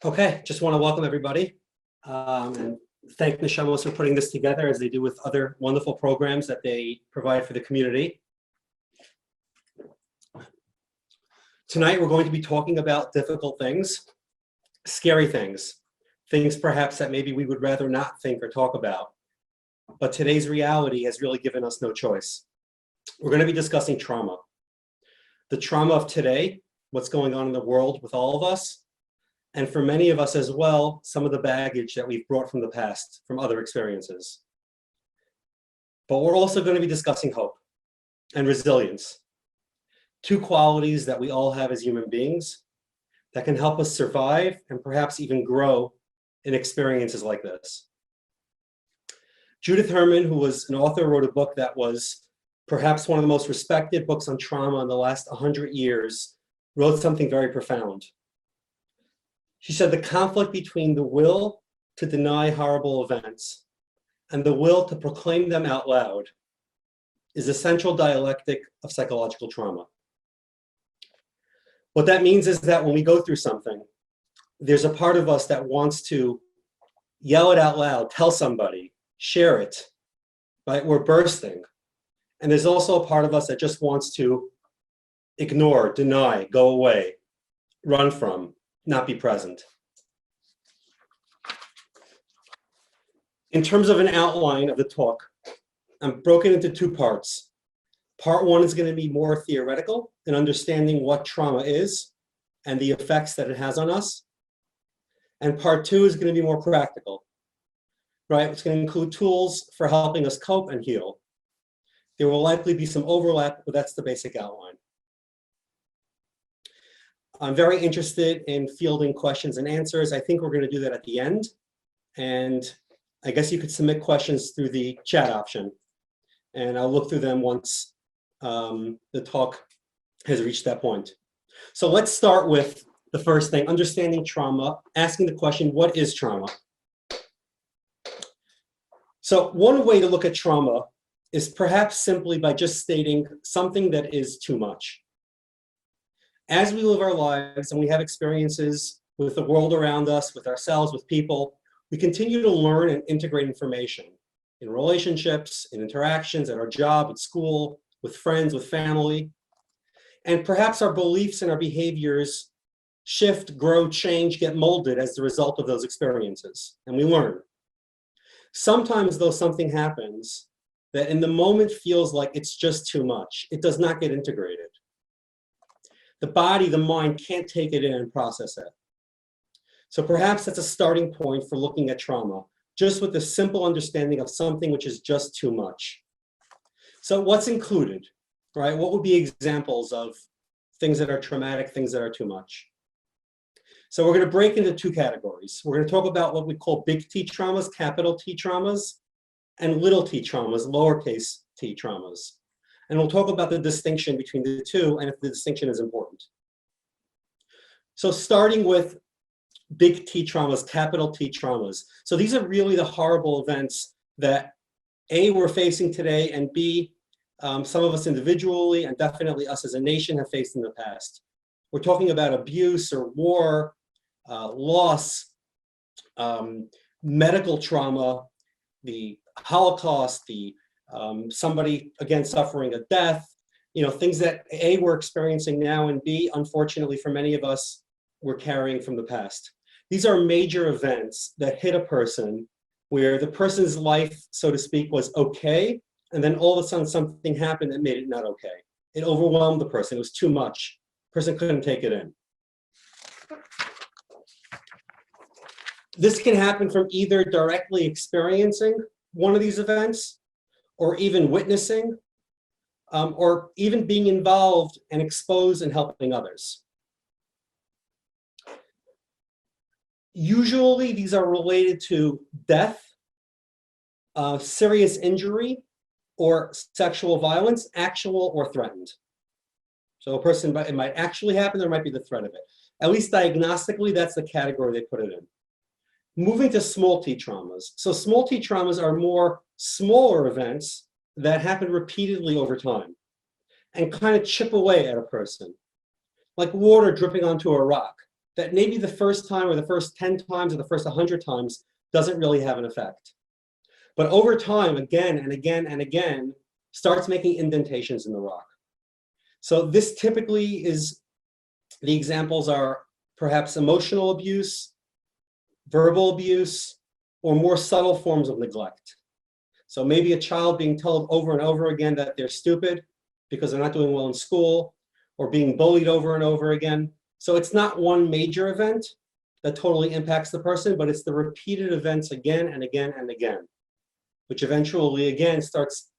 Okay, just want to welcome everybody and thank Neshamos for putting this together as they do with other wonderful programs that they provide for the community. Tonight, we're going to be talking about difficult things, scary things, things perhaps that maybe we would rather not think or talk about. But today's reality has really given us no choice. We're going to be discussing trauma. The trauma of today, what's going on in the world with all of us, and for many of us as well, some of the baggage that we've brought from the past, from other experiences. But we're also going to be discussing hope and resilience, two qualities that we all have as human beings that can help us survive and perhaps even grow in experiences like this. Judith Herman, who was an author, wrote a book that was perhaps one of the most respected books on trauma in the last 100 years, wrote something very profound. She said the conflict between the will to deny horrible events and the will to proclaim them out loud is a central dialectic of psychological trauma. What that means is that when we go through something, there's a part of us that wants to yell it out loud, tell somebody, share it, right? We're bursting. And there's also a part of us that just wants to ignore, deny, go away, run from, not be present. In terms of an outline of the talk, I'm broken into two parts. Part one is going to be more theoretical in understanding what trauma is and the effects that it has on us. And part two is going to be more practical, right? It's going to include tools for helping us cope and heal. There will likely be some overlap, but that's the basic outline. I'm very interested in fielding questions and answers. I think we're going to do that at the end. And I guess you could submit questions through the chat option. And I'll look through them once the talk has reached that point. So let's start with the first thing, understanding trauma, asking the question, what is trauma? So one way to look at trauma is perhaps simply by just stating something that is too much. As we live our lives and we have experiences with the world around us, with ourselves, with people, we continue to learn and integrate information in relationships, in interactions, at our job, at school, with friends, with family. And perhaps our beliefs and our behaviors shift, grow, change, get molded as the result of those experiences, and we learn. Sometimes, though, something happens that in the moment feels like it's just too much. It does not get integrated. The body, the mind can't take it in and process it. So perhaps that's a starting point for looking at trauma, just with the simple understanding of something which is just too much. So what's included, right? What would be examples of things that are traumatic, things that are too much? So we're going to break into two categories. We're going to talk about what we call big T traumas, capital T traumas, and little t traumas, lowercase t traumas. And we'll talk about the distinction between the two and if the distinction is important. So starting with big T traumas, capital T traumas. So these are really the horrible events that A, we're facing today, and B, some of us individually and definitely us as a nation have faced in the past. We're talking about abuse or war, loss, medical trauma, the Holocaust, the somebody, again, suffering a death, things that A, we're experiencing now, and B, unfortunately for many of us, we're carrying from the past. These are major events that hit a person where the person's life, so to speak, was okay, and then all of a sudden something happened that made it not okay. It overwhelmed the person. It was too much. The person couldn't take it in. This can happen from either directly experiencing one of these events, or even witnessing, or even being involved and exposed in helping others. Usually, these are related to death, serious injury, or sexual violence, actual or threatened. So a person, it might actually happen, there might be the threat of it. At least diagnostically, that's the category they put it in. Moving to small T traumas. So small T traumas are more smaller events that happen repeatedly over time and kind of chip away at a person, like water dripping onto a rock. that maybe the first time or the first 10 times or the first 100 times doesn't really have an effect. But over time, again and again and again, starts making indentations in the rock. So this typically is, the examples are perhaps emotional abuse, verbal abuse, or more subtle forms of neglect. So maybe a child being told over and over again that they're stupid because they're not doing well in school, or being bullied over and over again. So it's not one major event that totally impacts the person, but it's the repeated events again and again and again, which eventually again starts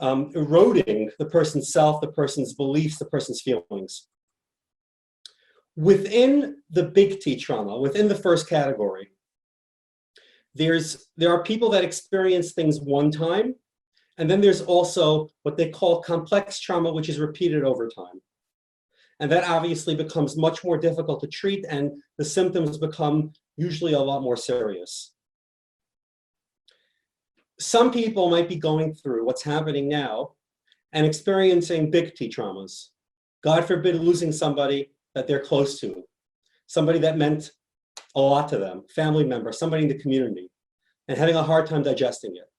eroding the person's self, the person's beliefs, the person's feelings. Within the big T trauma, within the first category, there are people that experience things one time, and then there's also what they call complex trauma, which is repeated over time. And that obviously becomes much more difficult to treat, and the symptoms become usually a lot more serious. Some people might be going through what's happening now and experiencing big T traumas. God forbid losing somebody that they're close to, somebody that meant a lot to them, family member, somebody in the community, and having a hard time digesting it.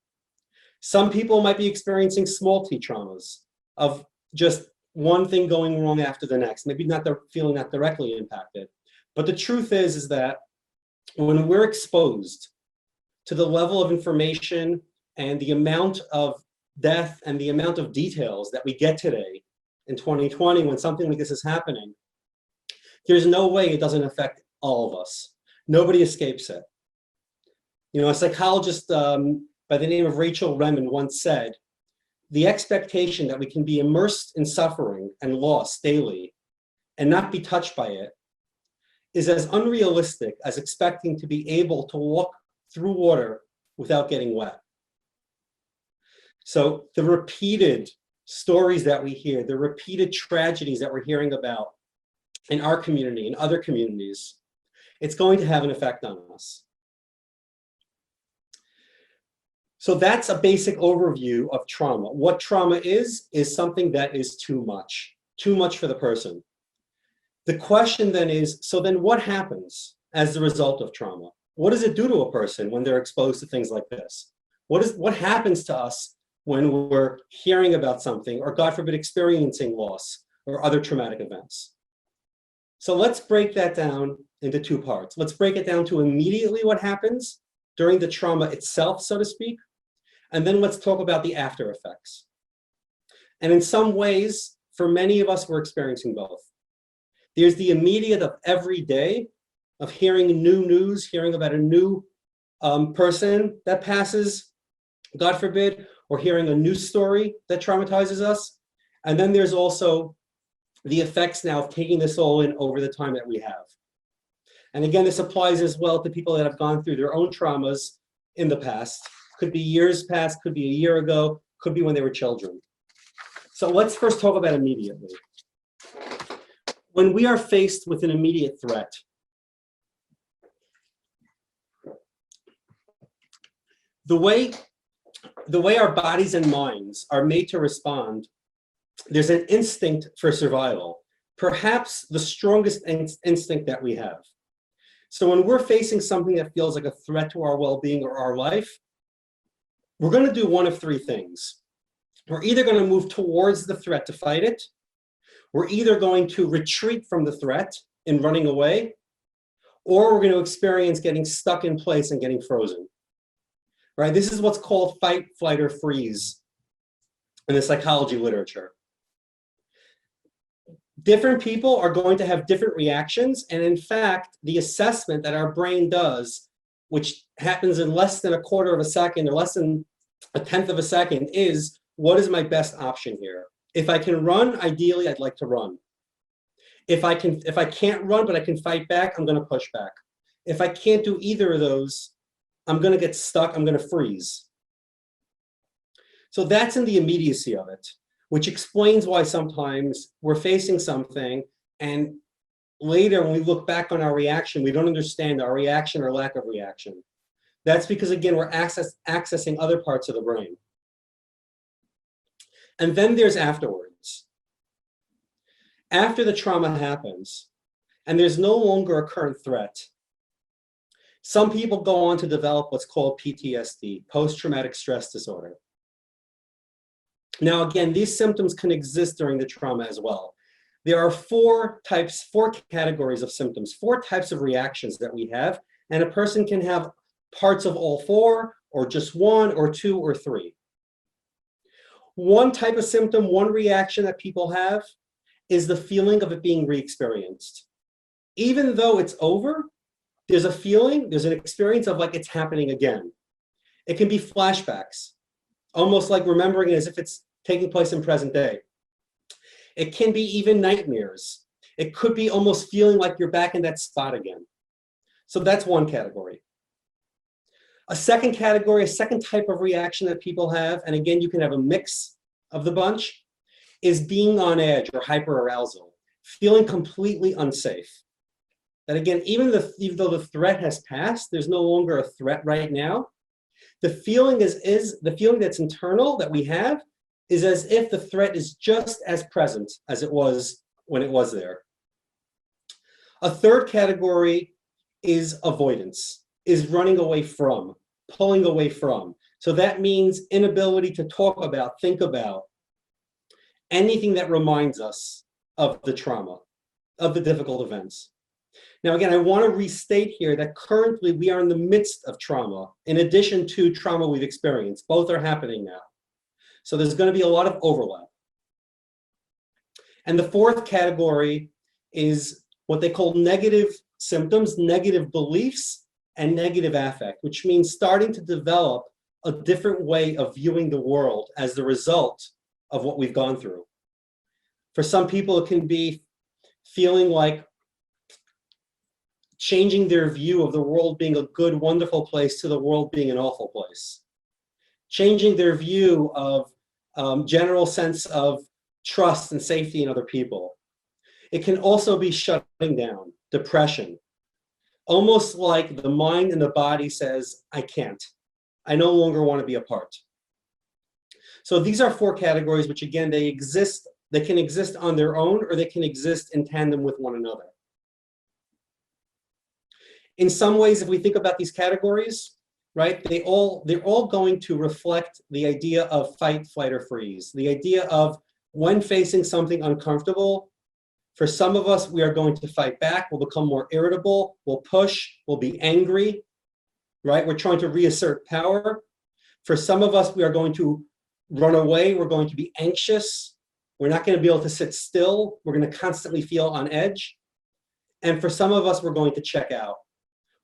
Some people might be experiencing small T traumas of just one thing going wrong after the next, maybe not feeling not directly impacted. But the truth is that when we're exposed to the level of information and the amount of death and the amount of details that we get today in 2020, when something like this is happening, there's no way it doesn't affect all of us. Nobody escapes it. You know, a psychologist by the name of Rachel Remen once said, the expectation that we can be immersed in suffering and loss daily and not be touched by it is as unrealistic as expecting to be able to walk through water without getting wet. So the repeated stories that we hear, the repeated tragedies that we're hearing about in our community and other communities, it's going to have an effect on us. So that's a basic overview of trauma. What trauma is something that is too much for the person. The question then is, so then what happens as the result of trauma? What does it do to a person when they're exposed to things like this? What happens to us when we're hearing about something, or God forbid, experiencing loss or other traumatic events? So let's break that down into two parts. Let's break it down to immediately what happens during the trauma itself, so to speak, and then let's talk about the after effects. And in some ways, for many of us, we're experiencing both. There's the immediate of every day of hearing new news, hearing about a new person that passes, God forbid, or hearing a news story that traumatizes us. And then there's also the effects now of taking this all in over the time that we have. And again, this applies as well to people that have gone through their own traumas in the past. Could be years past, could be a year ago, could be when they were children. So let's first talk about immediately. When we are faced with an immediate threat, the way our bodies and minds are made to respond, there's an instinct for survival, perhaps the strongest instinct that we have. So when we're facing something that feels like a threat to our well-being or our life, we're going to do one of three things. We're either going to move towards the threat to fight it, we're either going to retreat from the threat and running away, or we're going to experience getting stuck in place and getting frozen. Right? This is what's called fight, flight, or freeze in the psychology literature. Different people are going to have different reactions, and in fact, the assessment that our brain does, which happens in less than a quarter of a second or less than a tenth of a second, is what is my best option here? If I can run, ideally, I'd like to run. If I can't run, but I can fight back, I'm going to push back. If I can't do either of those, I'm going to get stuck, I'm going to freeze. So that's in the immediacy of it, which explains why sometimes we're facing something and later when we look back on our reaction, we don't understand our reaction or lack of reaction. That's because, again, we're accessing other parts of the brain. And then there's afterwards. After the trauma happens, and there's no longer a current threat. Some people go on to develop what's called PTSD, post-traumatic stress disorder. Now, again, these symptoms can exist during the trauma as well. There are four categories of symptoms, four types of reactions that we have, and a person can have parts of all four, or just one, or two, or three. One type of symptom, one reaction that people have is the feeling of it being re-experienced. Even though it's over, there's a feeling, there's an experience of like it's happening again. It can be flashbacks, almost like remembering it as if it's taking place in present day. It can be even nightmares. It could be almost feeling like you're back in that spot again. So that's one category. A second category, a second type of reaction that people have, and again, you can have a mix of the bunch, is being on edge or hyperarousal, feeling completely unsafe. That again, even though the threat has passed, there's no longer a threat right now. The feeling is the feeling that's internal that we have is as if the threat is just as present as it was when it was there. A third category is avoidance, is running away from, pulling away from. So that means inability to talk about, think about anything that reminds us of the trauma, of the difficult events. Now, again, I want to restate here that currently we are in the midst of trauma, in addition to trauma we've experienced. Both are happening now. So there's going to be a lot of overlap. And the fourth category is what they call negative symptoms, negative beliefs, and negative affect, which means starting to develop a different way of viewing the world as the result of what we've gone through. For some people, it can be feeling like changing their view of the world being a good, wonderful place to the world being an awful place. Changing their view of general sense of trust and safety in other people. It can also be shutting down, depression. Almost like the mind and the body says, I can't. I no longer want to be a part. So these are four categories, which again, they can exist on their own, or they can exist in tandem with one another. In some ways, if we think about these categories, right, they're all going to reflect the idea of fight, flight, or freeze. The idea of when facing something uncomfortable, for some of us, we are going to fight back. We'll become more irritable. We'll push. We'll be angry, right? We're trying to reassert power. For some of us, we are going to run away. We're going to be anxious. We're not going to be able to sit still. We're going to constantly feel on edge. And for some of us, we're going to check out.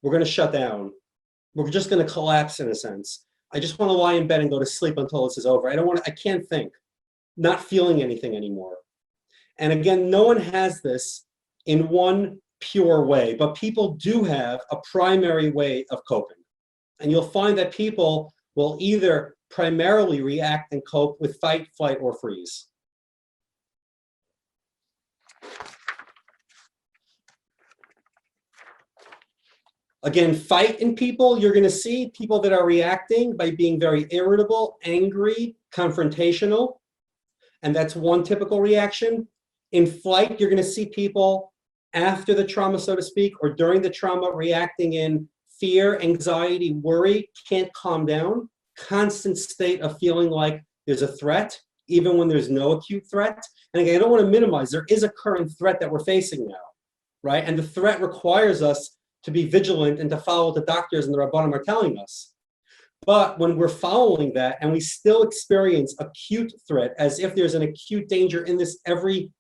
We're going to shut down. We're just going to collapse in a sense. I just want to lie in bed and go to sleep until this is over. I can't think, not feeling anything anymore. And again, no one has this in one pure way, but people do have a primary way of coping. And you'll find that people will either primarily react and cope with fight, flight, or freeze. Again, fight in people, you're going to see people that are reacting by being very irritable, angry, confrontational. And that's one typical reaction. In flight, you're going to see people after the trauma, so to speak, or during the trauma, reacting in fear, anxiety, worry, can't calm down, constant state of feeling like there's a threat, even when there's no acute threat. And again, I don't want to minimize, there is a current threat that we're facing now, right? And the threat requires us to be vigilant and to follow what the doctors and the Rabbanim are telling us. But when we're following that and we still experience acute threat, as if there's an acute danger in this every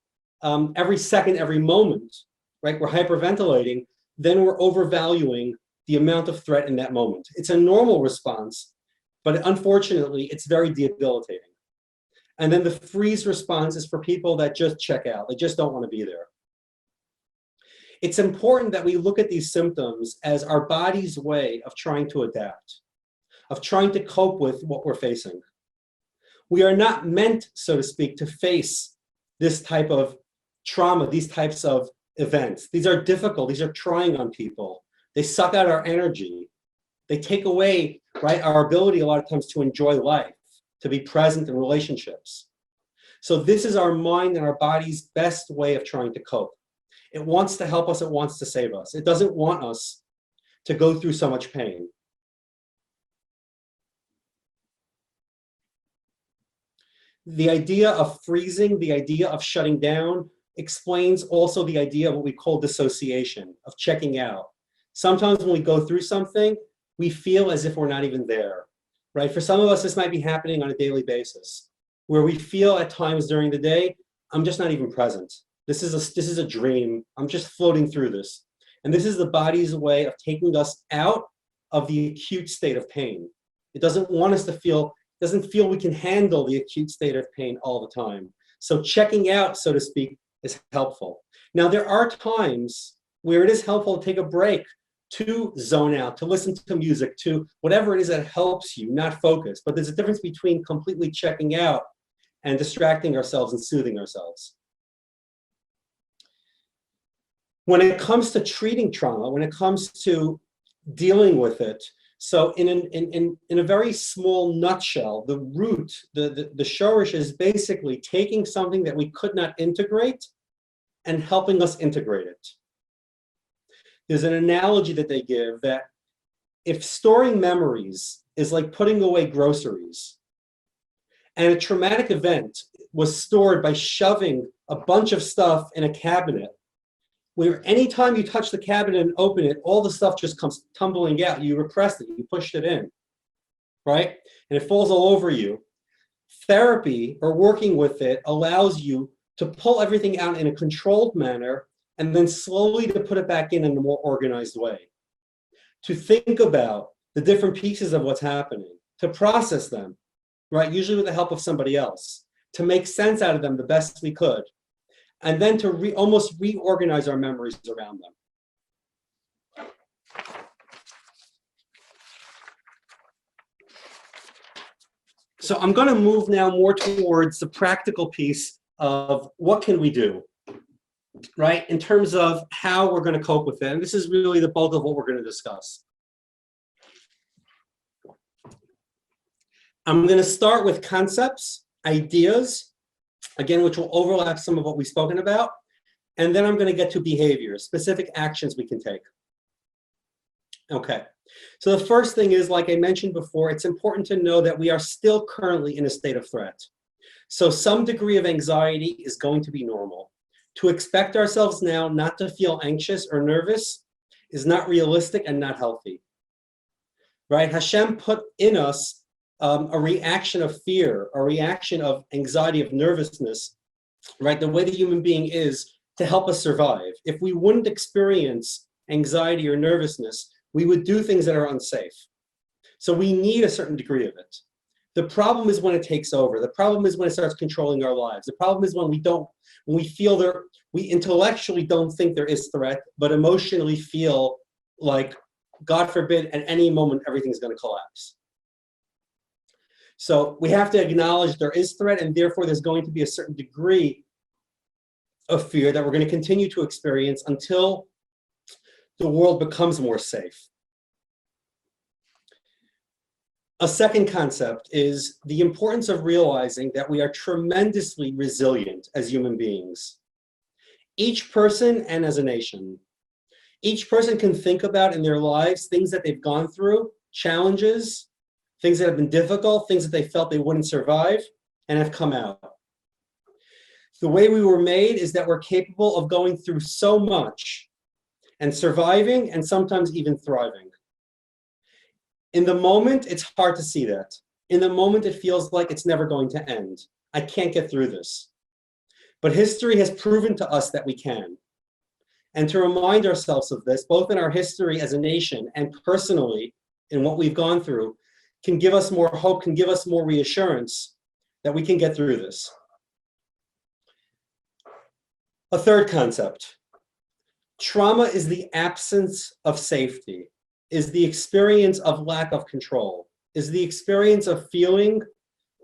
second, every moment, right? We're hyperventilating, then we're overvaluing the amount of threat in that moment. It's a normal response, but unfortunately, it's very debilitating. And then the freeze response is for people that just check out. They just don't want to be there. It's important that we look at these symptoms as our body's way of trying to adapt, of trying to cope with what we're facing. We are not meant, so to speak, to face this type of trauma, these types of events. These are difficult. These are trying on people. They suck out our energy. They take away, right, our ability a lot of times to enjoy life, to be present in relationships. So this is our mind and our body's best way of trying to cope. It wants to help us. It wants to save us. It doesn't want us to go through so much pain. The idea of freezing, the idea of shutting down, explains also the idea of what we call dissociation, of checking out. Sometimes when we go through something, we feel as if we're not even there, right? For some of us, this might be happening on a daily basis, where we feel at times during the day, I'm just not even present. This is a dream. I'm just floating through this. And this is the body's way of taking us out of the acute state of pain. It doesn't want us to feel, doesn't feel we can handle the acute state of pain all the time. So checking out, so to speak, is helpful. Now, there are times where it is helpful to take a break, to zone out, to listen to music, to whatever it is that helps you, not focus. But there's a difference between completely checking out and distracting ourselves and soothing ourselves. When it comes to treating trauma, when it comes to dealing with it, so in a very small nutshell, the root, the shorish is basically taking something that we could not integrate and helping us integrate it. There's an analogy that they give that if storing memories is like putting away groceries, and a traumatic event was stored by shoving a bunch of stuff in a cabinet, where anytime you touch the cabinet and open it, all the stuff just comes tumbling out. You repressed it, you pushed it in, right? And it falls all over you. Therapy, or working with it, allows you to pull everything out in a controlled manner and then slowly to put it back in a more organized way. To think about the different pieces of what's happening, to process them, right? Usually with the help of somebody else, to make sense out of them the best we could, and then to almost reorganize our memories around them. So I'm going to move now more towards the practical piece of what can we do, right, in terms of how we're going to cope with it. And this is really the bulk of what we're going to discuss. I'm going to start with concepts, ideas, again, which will overlap some of what we've spoken about. And then I'm going to get to behaviors, specific actions we can take. Okay, so the first thing is, like I mentioned before, it's important to know that we are still currently in a state of threat. So some degree of anxiety is going to be normal. To expect ourselves now not to feel anxious or nervous is not realistic and not healthy, right? Hashem put in us a reaction of fear, a reaction of anxiety, of nervousness, right? The way the human being is to help us survive. If we wouldn't experience anxiety or nervousness, we would do things that are unsafe. So we need a certain degree of it. The problem is when it takes over. The problem is when it starts controlling our lives. The problem is when we feel there, we intellectually don't think there is threat, but emotionally feel like, God forbid, at any moment, everything's going to collapse. So we have to acknowledge there is threat, and therefore there's going to be a certain degree of fear that we're going to continue to experience until the world becomes more safe. A second concept is the importance of realizing that we are tremendously resilient as human beings. Each person and as a nation. Each person can think about in their lives things that they've gone through, challenges, things that have been difficult, things that they felt they wouldn't survive, and have come out. The way we were made is that we're capable of going through so much and surviving and sometimes even thriving. In the moment, it's hard to see that. In the moment, it feels like it's never going to end. I can't get through this. But history has proven to us that we can. And to remind ourselves of this, both in our history as a nation and personally in what we've gone through, can give us more hope, can give us more reassurance that we can get through this. A third concept. Trauma is the absence of safety, is the experience of lack of control, is the experience of feeling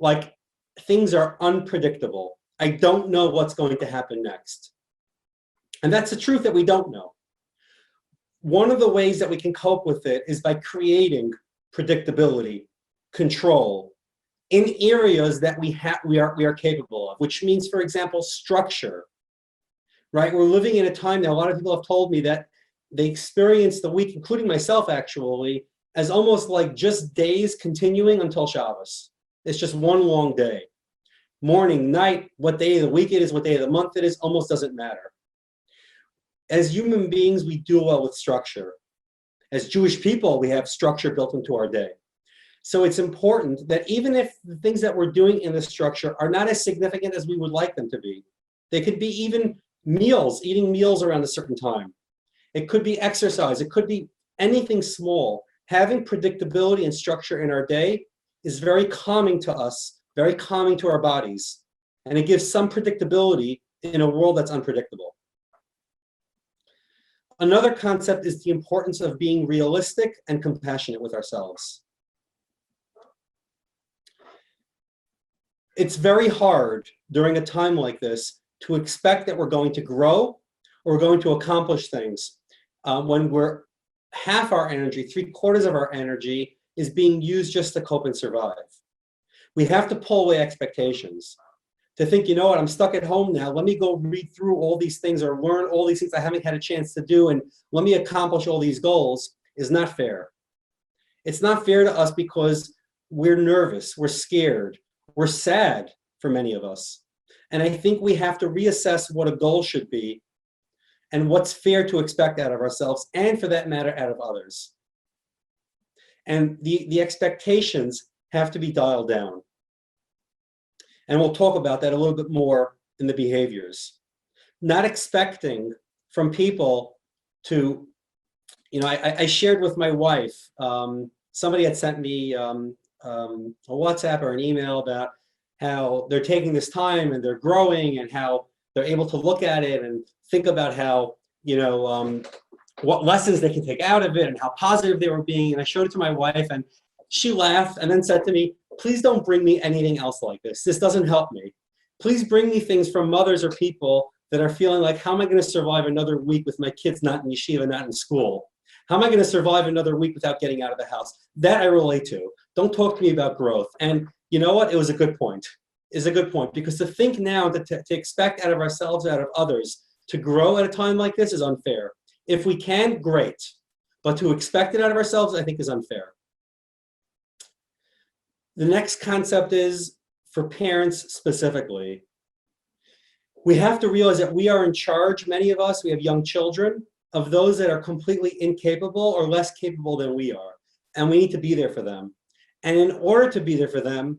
like things are unpredictable. I don't know what's going to happen next. And that's the truth that we don't know. One of the ways that we can cope with it is by creating predictability, control in areas that we are capable of, which means, for example, structure, right? We're living in a time now, a lot of people have told me that they experience the week, including myself actually, as almost like just days continuing until Shabbos. It's just one long day. Morning, night, what day of the week it is, what day of the month it is, almost doesn't matter. As human beings, we do well with structure. As Jewish people, we have structure built into our day. So it's important that even if the things that we're doing in the structure are not as significant as we would like them to be, they could be even meals, eating meals around a certain time. It could be exercise. It could be anything small. Having predictability and structure in our day is very calming to us, very calming to our bodies. And it gives some predictability in a world that's unpredictable. Another concept is the importance of being realistic and compassionate with ourselves. It's very hard during a time like this to expect that we're going to grow or we're going to accomplish things when we're half our energy, 3/4 of our energy is being used just to cope and survive. We have to pull away expectations. To think, you know what, I'm stuck at home now. Let me go read through all these things or learn all these things I haven't had a chance to do and let me accomplish all these goals is not fair. It's not fair to us because we're nervous, we're scared, we're sad for many of us. And I think we have to reassess what a goal should be and what's fair to expect out of ourselves and for that matter out of others. And the expectations have to be dialed down. And we'll talk about that a little bit more in the behaviors. Not expecting from people to, I shared with my wife, somebody had sent me a WhatsApp or an email about how they're taking this time and they're growing and how they're able to look at it and think about how, what lessons they can take out of it and how positive they were being. And I showed it to my wife and she laughed and then said to me, please don't bring me anything else like this. This doesn't help me. Please bring me things from mothers or people that are feeling like, how am I going to survive another week with my kids not in yeshiva, not in school? How am I going to survive another week without getting out of the house? That I relate to. Don't talk to me about growth. And you know what? It was a good point. It's a good point because to think now that to expect out of ourselves, out of others, to grow at a time like this is unfair. If we can, great. But to expect it out of ourselves, I think is unfair. The next concept is for parents specifically. We have to realize that we are in charge, many of us, we have young children, of those that are completely incapable or less capable than we are. And we need to be there for them. And in order to be there for them,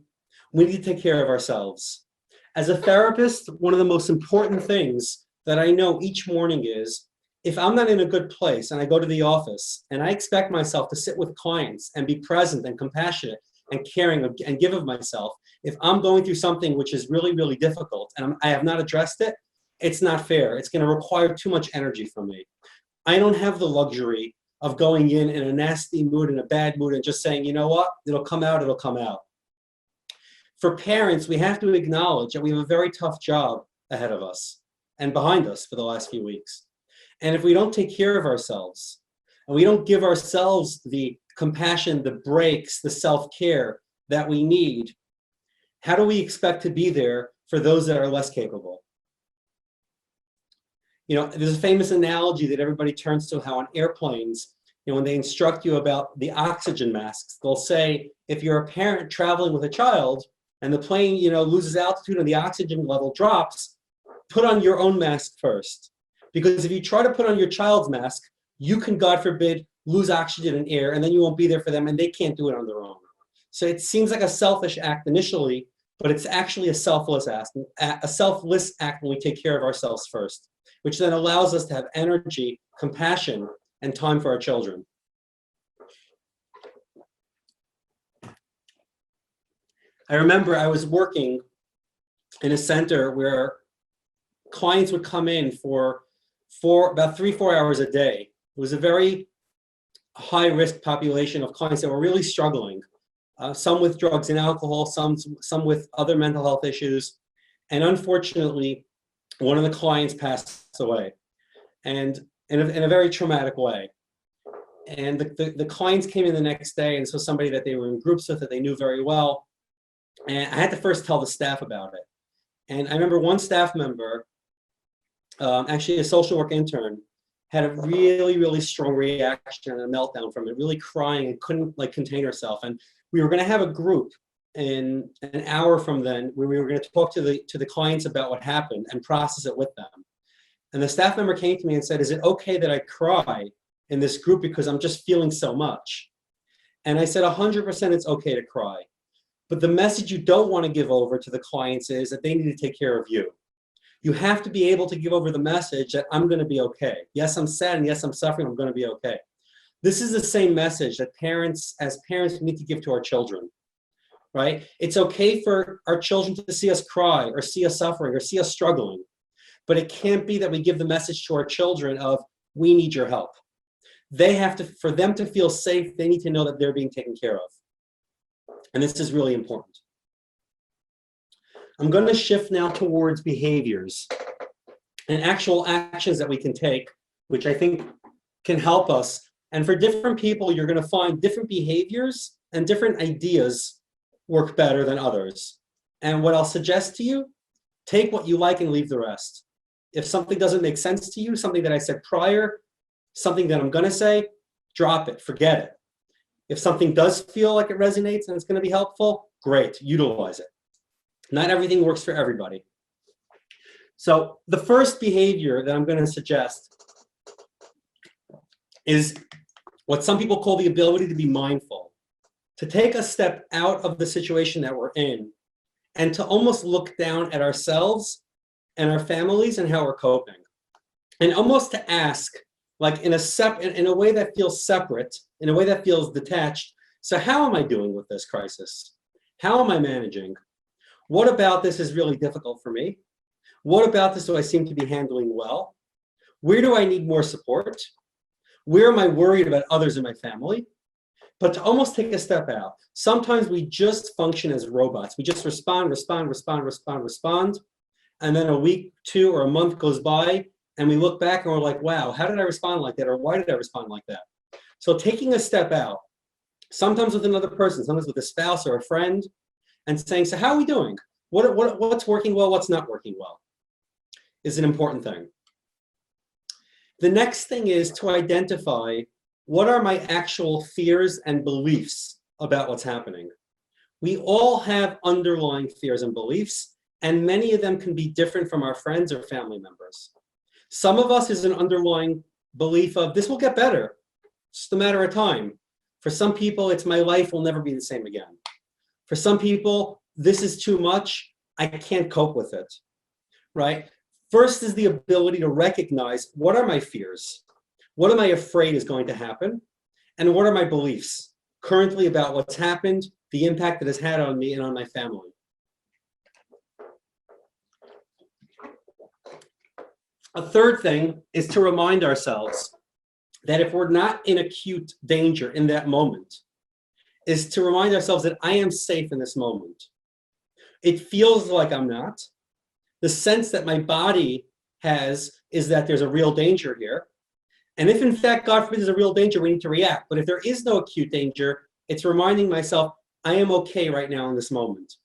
we need to take care of ourselves. As a therapist, one of the most important things that I know each morning is, if I'm not in a good place and I go to the office and I expect myself to sit with clients and be present and compassionate and caring and give of myself, if I'm going through something which is really, really difficult and I have not addressed it, it's not fair. It's going to require too much energy from me. I don't have the luxury of going in a nasty mood, in a bad mood, and just saying, you know what, it'll come out, it'll come out. For parents, we have to acknowledge that we have a very tough job ahead of us and behind us for the last few weeks. And if we don't take care of ourselves, and we don't give ourselves the compassion, the breaks, the self-care that we need, how do we expect to be there for those that are less capable? There's a famous analogy that everybody turns to, how on airplanes, when they instruct you about the oxygen masks, they'll say, if you're a parent traveling with a child and the plane, loses altitude and the oxygen level drops, put on your own mask first. Because if you try to put on your child's mask, you can, God forbid, lose oxygen and air, and then you won't be there for them, and they can't do it on their own. So it seems like a selfish act initially, but it's actually a selfless act when we take care of ourselves first, which then allows us to have energy, compassion, and time for our children. I remember I was working in a center where clients would come in for about 3-4 hours a day. It was a very high-risk population of clients that were really struggling, some with drugs and alcohol, some with other mental health issues. And unfortunately, one of the clients passed away, and in a very traumatic way. And the clients came in the next day, and so somebody that they were in groups with that they knew very well. And I had to first tell the staff about it. And I remember one staff member actually a social work intern, had a really, really strong reaction and a meltdown from it, really crying and couldn't like contain herself. And we were gonna have a group in an hour from then where we were gonna talk to the clients about what happened and process it with them. And the staff member came to me and said, is it okay that I cry in this group because I'm just feeling so much? And I said, 100% it's okay to cry. But the message you don't want to give over to the clients is that they need to take care of you. You have to be able to give over the message that I'm going to be okay. Yes, I'm sad, and yes, I'm suffering, I'm going to be okay. This is the same message that parents, as parents, need to give to our children, right? It's okay for our children to see us cry or see us suffering or see us struggling, but it can't be that we give the message to our children of, we need your help. They have to, for them to feel safe, they need to know that they're being taken care of. And this is really important. I'm going to shift now towards behaviors and actual actions that we can take, which I think can help us. And for different people, you're going to find different behaviors and different ideas work better than others. And what I'll suggest to you, take what you like and leave the rest. If something doesn't make sense to you, something that I said prior, something that I'm going to say, drop it, forget it. If something does feel like it resonates and it's going to be helpful, great, utilize it. Not everything works for everybody. So the first behavior that I'm going to suggest is what some people call the ability to be mindful, to take a step out of the situation that we're in and to almost look down at ourselves and our families and how we're coping. And almost to ask, like in a way that feels separate, in a way that feels detached, so how am I doing with this crisis? How am I managing? What about this is really difficult for me? What about this do I seem to be handling well? Where do I need more support? Where am I worried about others in my family? But to almost take a step out. Sometimes we just function as robots. We just respond. And then a week, 2, or a month goes by, and we look back and we're like, wow, how did I respond like that? Or why did I respond like that? So taking a step out, sometimes with another person, sometimes with a spouse or a friend, and saying, so how are we doing? What's working well, what's not working well, is an important thing. The next thing is to identify what are my actual fears and beliefs about what's happening. We all have underlying fears and beliefs, and many of them can be different from our friends or family members. Some of us is an underlying belief of this will get better. It's just a matter of time. For some people, it's my life will never be the same again. For some people, this is too much. I can't cope with it, right? First is the ability to recognize what are my fears? What am I afraid is going to happen? And what are my beliefs currently about what's happened, the impact it has had on me and on my family? A third thing is to remind ourselves that if we're not in acute danger in that moment, is to remind ourselves that I am safe in this moment. It feels like I'm not. The sense that my body has is that there's a real danger here. And if in fact, God forbid, there's a real danger, we need to react. But if there is no acute danger, it's reminding myself, I am okay right now in this moment.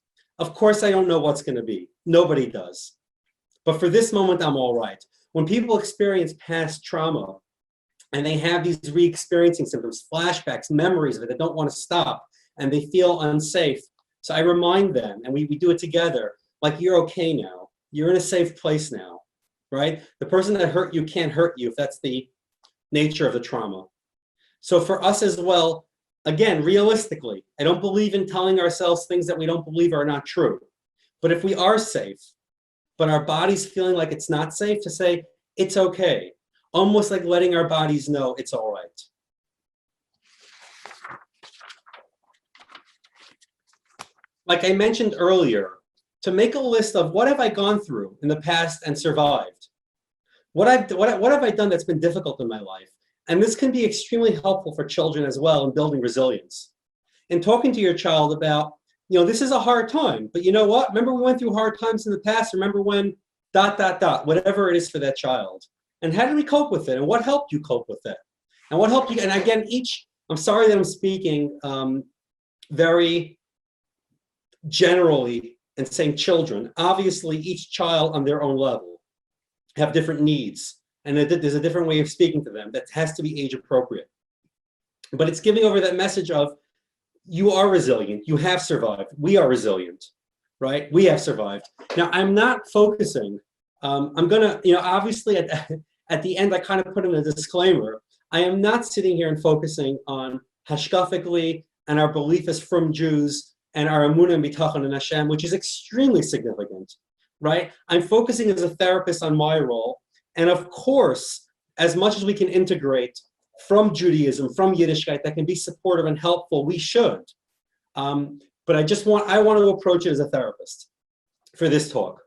Of course, I don't know what's going to be. Nobody does. But for this moment, I'm all right. When people experience past trauma and they have these re-experiencing symptoms, flashbacks, memories of it that don't want to stop, and they feel unsafe, so I remind them, and we do it together, like, you're okay now. You're in a safe place now, right? The person that hurt you can't hurt you if that's the nature of the trauma. So for us as well, again, realistically, I don't believe in telling ourselves things that we don't believe are not true. But if we are safe, but our body's feeling like it's not safe, to say, it's okay. Almost like letting our bodies know it's all right. Like I mentioned earlier, to make a list of what have I gone through in the past and survived? What have I done that's been difficult in my life? And this can be extremely helpful for children as well in building resilience. And talking to your child about, this is a hard time, but you know what? Remember we went through hard times in the past. Remember when ... whatever it is for that child. And how did we cope with it? And what helped you cope with it? And what helped you? And again, I'm sorry that I'm speaking very generally and saying children. Obviously, each child on their own level have different needs, and there's a different way of speaking to them that has to be age appropriate. But it's giving over that message of, you are resilient, you have survived, we are resilient, right? We have survived. Now, I'm not focusing, I'm gonna, obviously at the end, I kind of put in a disclaimer. I am not sitting here and focusing on hashkafically and our belief as from Jews and our emunah and bitachon and Hashem, which is extremely significant, right? I'm focusing as a therapist on my role. And of course, as much as we can integrate from Judaism, from Yiddishkeit, that can be supportive and helpful, we should. But I want to approach it as a therapist for this talk.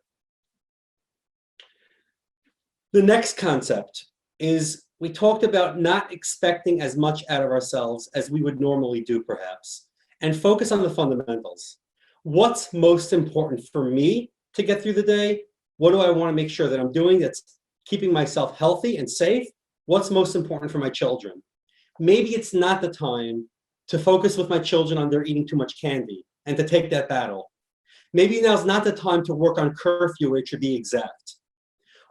The next concept is, we talked about not expecting as much out of ourselves as we would normally do, perhaps, and focus on the fundamentals. What's most important for me to get through the day? What do I want to make sure that I'm doing that's keeping myself healthy and safe? What's most important for my children? Maybe it's not the time to focus with my children on their eating too much candy and to take that battle. Maybe now's not the time to work on curfew, where it should be exact.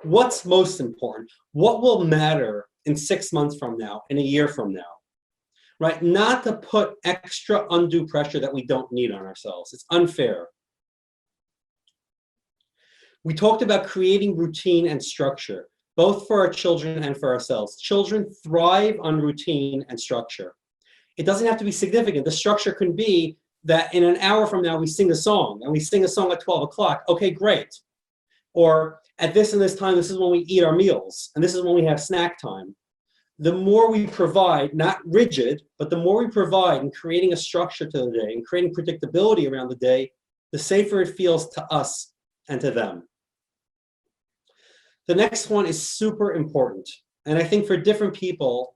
What's most important? What will matter in 6 months from now, in a year from now, right? Not to put extra undue pressure that we don't need on ourselves. It's unfair. We talked about creating routine and structure, both for our children and for ourselves. Children thrive on routine and structure. It doesn't have to be significant. The structure can be that in an hour from now, we sing a song, and we sing a song at 12 o'clock. Okay, great. Or at this and this time, this is when we eat our meals, and this is when we have snack time. The more we provide, not rigid, but the more we provide in creating a structure to the day and creating predictability around the day, the safer it feels to us and to them. The next one is super important, and I think for different people,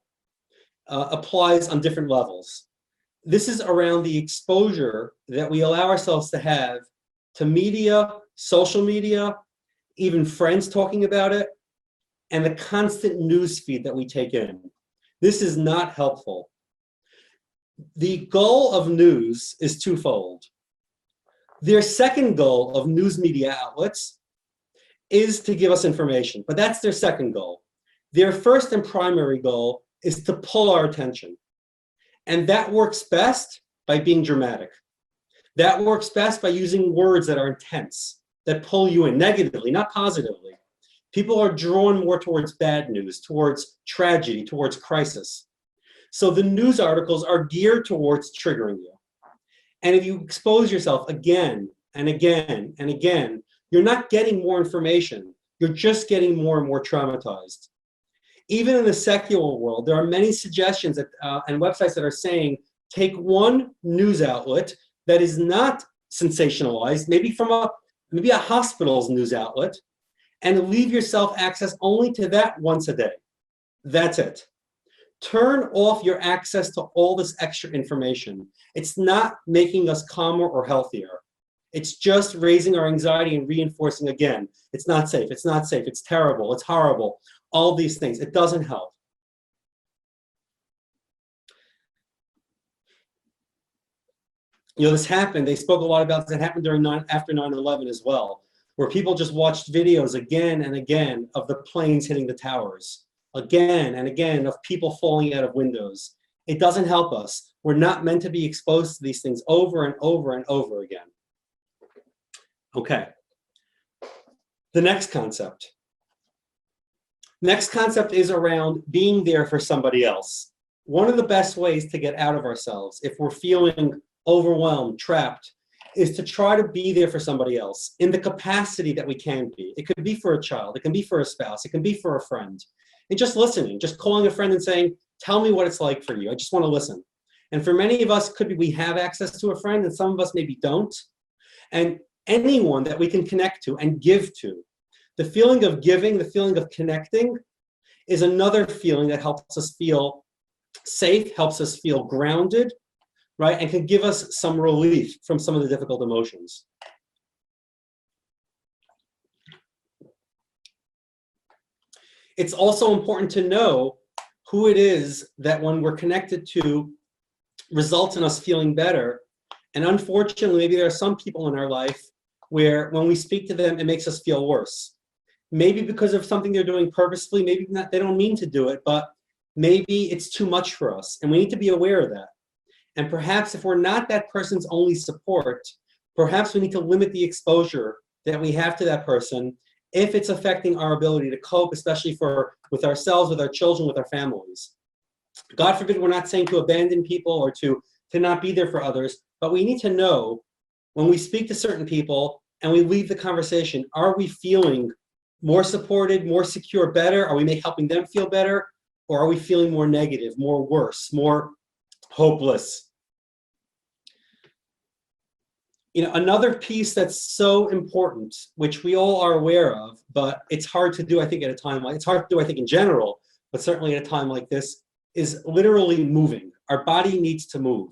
applies on different levels. This is around the exposure that we allow ourselves to have to media, social media, even friends talking about it, and the constant news feed that we take in. This is not helpful. The goal of news is twofold. Their second goal of news media outlets is to give us information, but that's their second goal. Their first and primary goal is to pull our attention. And that works best by being dramatic. That works best by using words that are intense, that pull you in negatively, not positively. People are drawn more towards bad news, towards tragedy, towards crisis. So the news articles are geared towards triggering you. And if you expose yourself again and again and again, you're not getting more information. You're just getting more and more traumatized. Even in the secular world, there are many suggestions that, and websites that are saying, take one news outlet that is not sensationalized, maybe a hospital's news outlet, and leave yourself access only to that once a day. That's it. Turn off your access to all this extra information. It's not making us calmer or healthier. It's just raising our anxiety and reinforcing again. It's not safe, it's not safe, it's terrible, it's horrible. All these things, it doesn't help. This happened, they spoke a lot about this, it happened after 9/11 as well, where people just watched videos again and again of the planes hitting the towers, again and again of people falling out of windows. It doesn't help us. We're not meant to be exposed to these things over and over and over again. Okay. The next concept. Next concept is around being there for somebody else. One of the best ways to get out of ourselves, if we're feeling overwhelmed, trapped, is to try to be there for somebody else in the capacity that we can be. It could be for a child, it can be for a spouse, it can be for a friend. And just listening, just calling a friend and saying, tell me what it's like for you. I just want to listen. And for many of us, could be we have access to a friend and some of us maybe don't. And anyone that we can connect to and give to. The feeling of giving, the feeling of connecting is another feeling that helps us feel safe, helps us feel grounded, right? And can give us some relief from some of the difficult emotions. It's also important to know who it is that when we're connected to results in us feeling better. And unfortunately, maybe there are some people in our life where when we speak to them, it makes us feel worse. maybe because of something they're doing purposefully, maybe not, they don't mean to do it, but maybe it's too much for us, and we need to be aware of that. And perhaps if we're not that person's only support, perhaps we need to limit the exposure that we have to that person if it's affecting our ability to cope, especially with ourselves, with our children, with our families. God forbid, we're not saying to abandon people or to not be there for others, but we need to know when we speak to certain people and we leave the conversation, are we feeling more supported, more secure, better? Are we helping them feel better? Or are we feeling more negative, more worse, more hopeless? Another piece that's so important, which we all are aware of, but it's hard to do, I think, it's hard to do, I think, in general, but certainly at a time like this, is literally moving. Our body needs to move.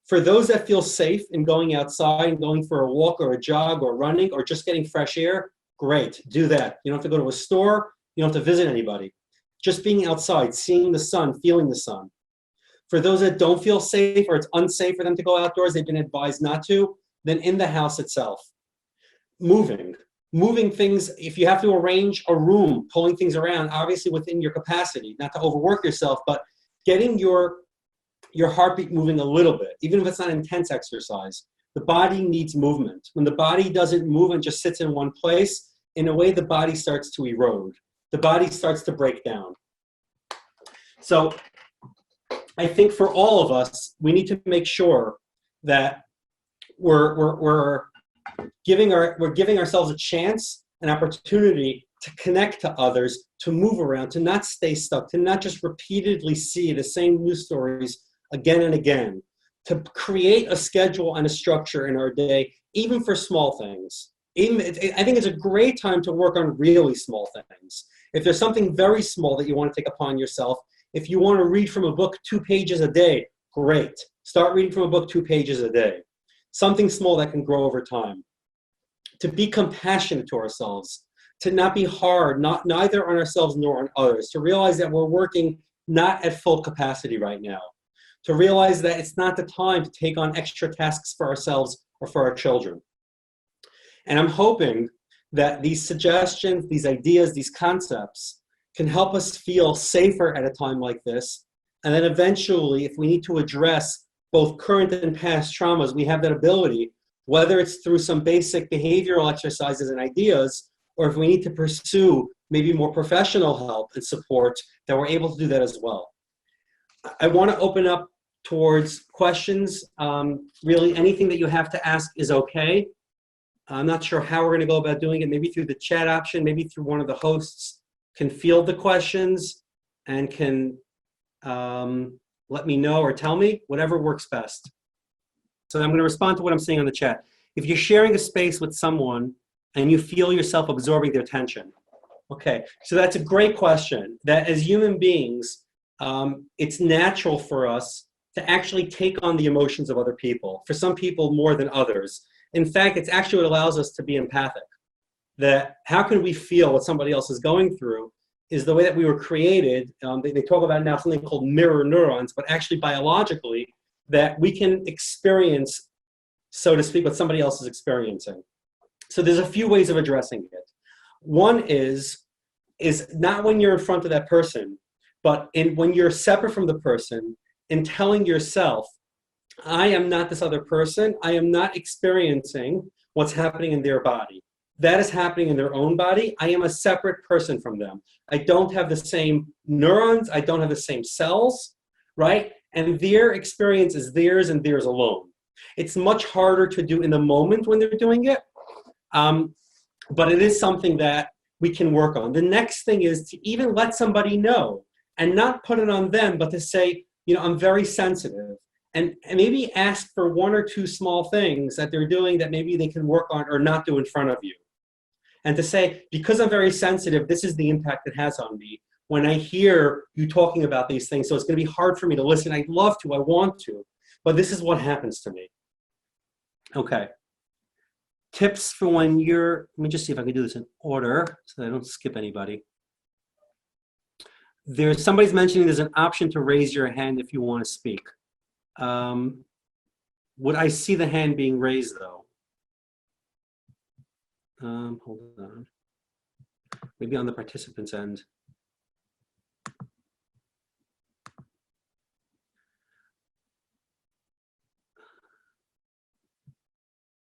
For those that feel safe in going outside and going for a walk or a jog or running or just getting fresh air, great, do that. You don't have to go to a store, you don't have to visit anybody. Just being outside, seeing the sun, feeling the sun. For those that don't feel safe or it's unsafe for them to go outdoors, they've been advised not to, then in the house itself. Moving things, if you have to arrange a room, pulling things around, obviously within your capacity, not to overwork yourself, but getting your heartbeat moving a little bit, even if it's not intense exercise. The body needs movement. When the body doesn't move and just sits in one place, in a way the body starts to erode. The body starts to break down. So I think for all of us, we need to make sure that we're giving ourselves a chance, an opportunity to connect to others, to move around, to not stay stuck, to not just repeatedly see the same news stories again and again, to create a schedule and a structure in our day, even for small things. I think it's a great time to work on really small things. If there's something very small that you want to take upon yourself, if you want to read from a book 2 pages a day, great. Start reading from a book 2 pages a day. Something small that can grow over time. To be compassionate to ourselves, to not be hard, neither on ourselves nor on others, to realize that we're working not at full capacity right now, to realize that it's not the time to take on extra tasks for ourselves or for our children. And I'm hoping that these suggestions, these ideas, these concepts can help us feel safer at a time like this. And then eventually, if we need to address both current and past traumas, we have that ability, whether it's through some basic behavioral exercises and ideas, or if we need to pursue maybe more professional help and support, that we're able to do that as well. I want to open up towards questions. Really, anything that you have to ask is okay. I'm not sure how we're going to go about doing it, maybe through the chat option, maybe through one of the hosts can field the questions and can let me know or tell me, whatever works best. So I'm going to respond to what I'm saying on the chat. If you're sharing a space with someone and you feel yourself absorbing their attention, okay, so that's a great question. That as human beings, it's natural for us to actually take on the emotions of other people. For some people more than others. In fact, it's actually what allows us to be empathic. That how can we feel what somebody else is going through is the way that we were created. They talk about now something called mirror neurons, but actually biologically, that we can experience, so to speak, what somebody else is experiencing. So there's a few ways of addressing it. One is not when you're in front of that person, but when you're separate from the person, in telling yourself, I am not this other person. I am not experiencing what's happening in their body. That is happening in their own body. I am a separate person from them. I don't have the same neurons. I don't have the same cells, right? And their experience is theirs and theirs alone. It's much harder to do in the moment when they're doing it, but it is something that we can work on. The next thing is to even let somebody know and not put it on them, but to say, I'm very sensitive. And maybe ask for 1 or 2 small things that they're doing that maybe they can work on or not do in front of you. And to say, because I'm very sensitive, this is the impact it has on me when I hear you talking about these things. So it's going to be hard for me to listen. I'd love to, I want to, but this is what happens to me. Okay. Tips for when let me just see if I can do this in order so that I don't skip anybody. Somebody's mentioning there's an option to raise your hand if you want to speak. Would I see the hand being raised though? Hold on. maybe on the participants' end.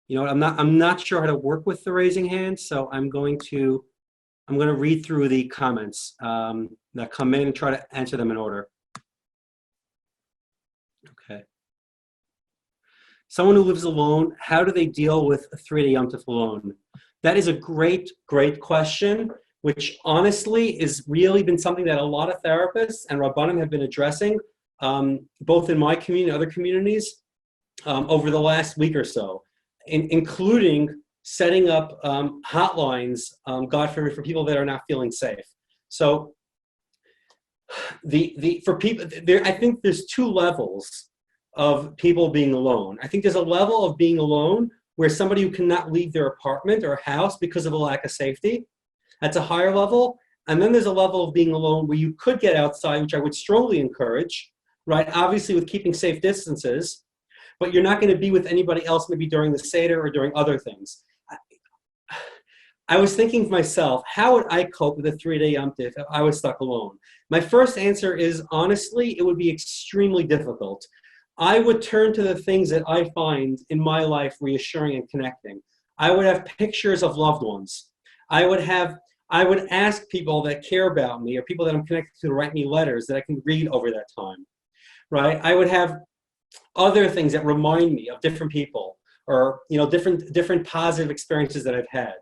You know what, I'm not sure how to work with the raising hand, so I'm going to read through the comments that come in and try to answer them in order. Okay. Someone who lives alone, how do they deal with a 3-day Yom Tov alone? That is a great, great question, which honestly has really been something that a lot of therapists and Rabbanim have been addressing, both in my community and other communities, over the last week or so, including setting up hotlines, God forbid, for people that are not feeling safe. So for people, I think there's 2 levels of people being alone. I think there's a level of being alone where somebody who cannot leave their apartment or house because of a lack of safety. That's a higher level. And then there's a level of being alone where you could get outside, which I would strongly encourage, right? Obviously with keeping safe distances, but you're not going to be with anybody else maybe during the Seder or during other things. I was thinking to myself, how would I cope with a 3-day Yom Tov if I was stuck alone? My first answer is, honestly, it would be extremely difficult. I would turn to the things that I find in my life reassuring and connecting. I would have pictures of loved ones. I would ask people that care about me or people that I'm connected to write me letters that I can read over that time, right? I would have other things that remind me of different people or, you know, different positive experiences that I've had.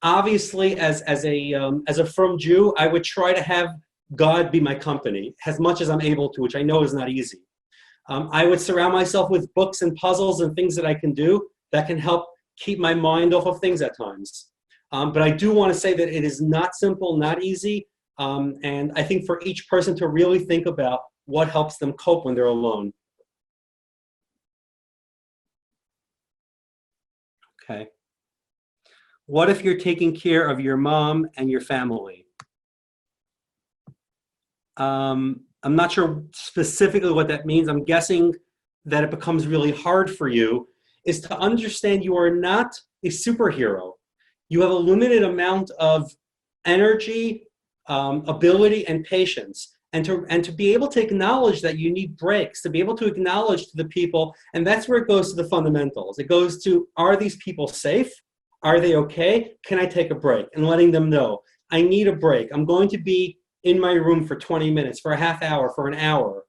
Obviously, as a frum Jew, I would try to have God be my company as much as I'm able to, which I know is not easy. I would surround myself with books and puzzles and things that I can do that can help keep my mind off of things at times. But I do want to say that it is not simple, not easy, and I think for each person to really think about what helps them cope when they're alone. Okay. What if you're taking care of your mom and your family? I'm not sure specifically what that means. I'm guessing that it becomes really hard for you is to understand you are not a superhero. You have a limited amount of energy, ability, and patience. And to be able to acknowledge that you need breaks, to be able to acknowledge to the people, and that's where it goes to the fundamentals. It goes to, are these people safe? Are they okay? Can I take a break? And letting them know, I need a break. I'm going to be in my room for 20 minutes, for a half hour, for an hour,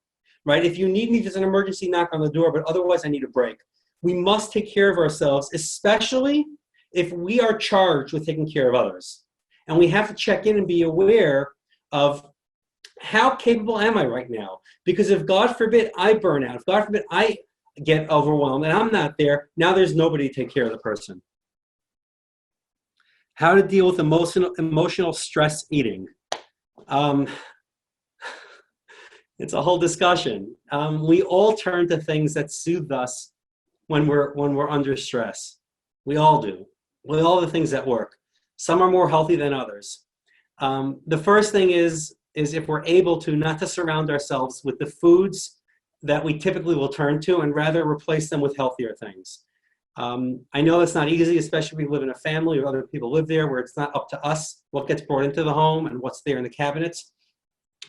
right? If you need me, there's an emergency knock on the door, but otherwise I need a break. We must take care of ourselves, especially if we are charged with taking care of others. And we have to check in and be aware of how capable am I right now? Because if God forbid I burn out, if God forbid I get overwhelmed and I'm not there, now there's nobody to take care of the person. How to deal with emotional stress eating. It's a whole discussion. We all turn to things that soothe us when we're under stress. We all do. With all the things that work. Some are more healthy than others. The first thing is if we're able to not to surround ourselves with the foods that we typically will turn to and rather replace them with healthier things. I know it's not easy, especially if we live in a family or other people live there where it's not up to us what gets brought into the home and what's there in the cabinets.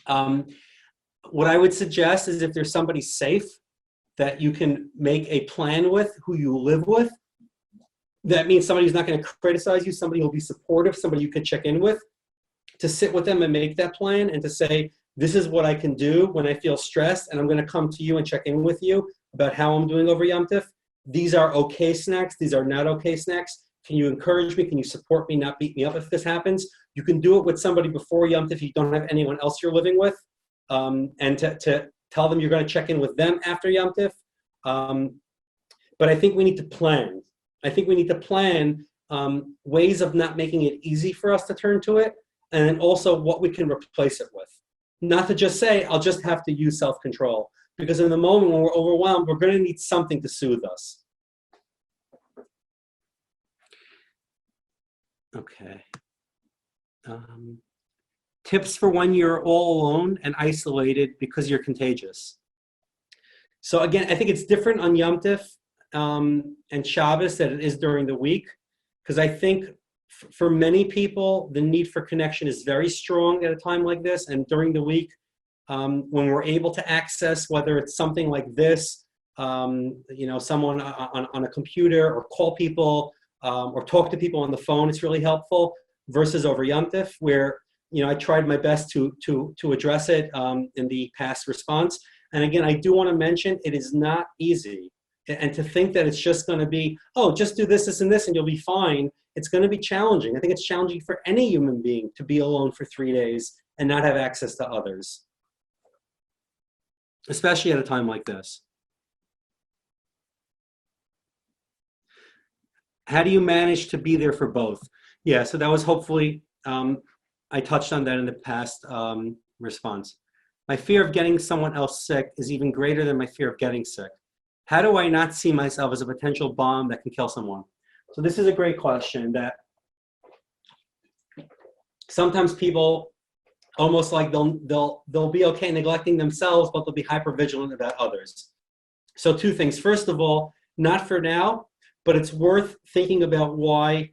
What I would suggest is if there's somebody safe that you can make a plan with, who you live with, that means somebody who's not going to criticize you, somebody who'll be supportive, somebody you could check in with, to sit with them and make that plan and to say, this is what I can do when I feel stressed, and I'm going to come to you and check in with you about how I'm doing over Yom Tov. These are okay snacks. These are not okay snacks. Can you encourage me? Can you support me, not beat me up if this happens? You can do it with somebody before Yom Tov if you don't have anyone else you're living with, and to tell them you're going to check in with them after Yom Tov. But I think we need to plan. I think we need to plan ways of not making it easy for us to turn to it, and then also what we can replace it with. Not to just say, I'll just have to use self-control. Because in the moment when we're overwhelmed, we're going to need something to soothe us. Okay. Tips for when you're all alone and isolated because you're contagious. So again, I think it's different on Yom Tov and Shabbos than it is during the week. Because I think For many people, the need for connection is very strong at a time like this. And during the week, when we're able to access, whether it's something like this, someone on a computer, or call people, or talk to people on the phone, it's really helpful, versus over Yom Tif, where I tried my best to address it in the past response. And again, I do want to mention, it is not easy. And to think that it's just going to be, oh, just do this, this, and this, and you'll be fine. It's going to be challenging. I think it's challenging for any human being to be alone for 3 days and not have access to others, especially at a time like this. How do you manage to be there for both? Yeah, so that was hopefully, I touched on that in the past response. My fear of getting someone else sick is even greater than my fear of getting sick. How do I not see myself as a potential bomb that can kill someone? So this is a great question that sometimes people almost like they'll be okay neglecting themselves, but they'll be hypervigilant about others. So 2 things. First of all, not for now, but it's worth thinking about why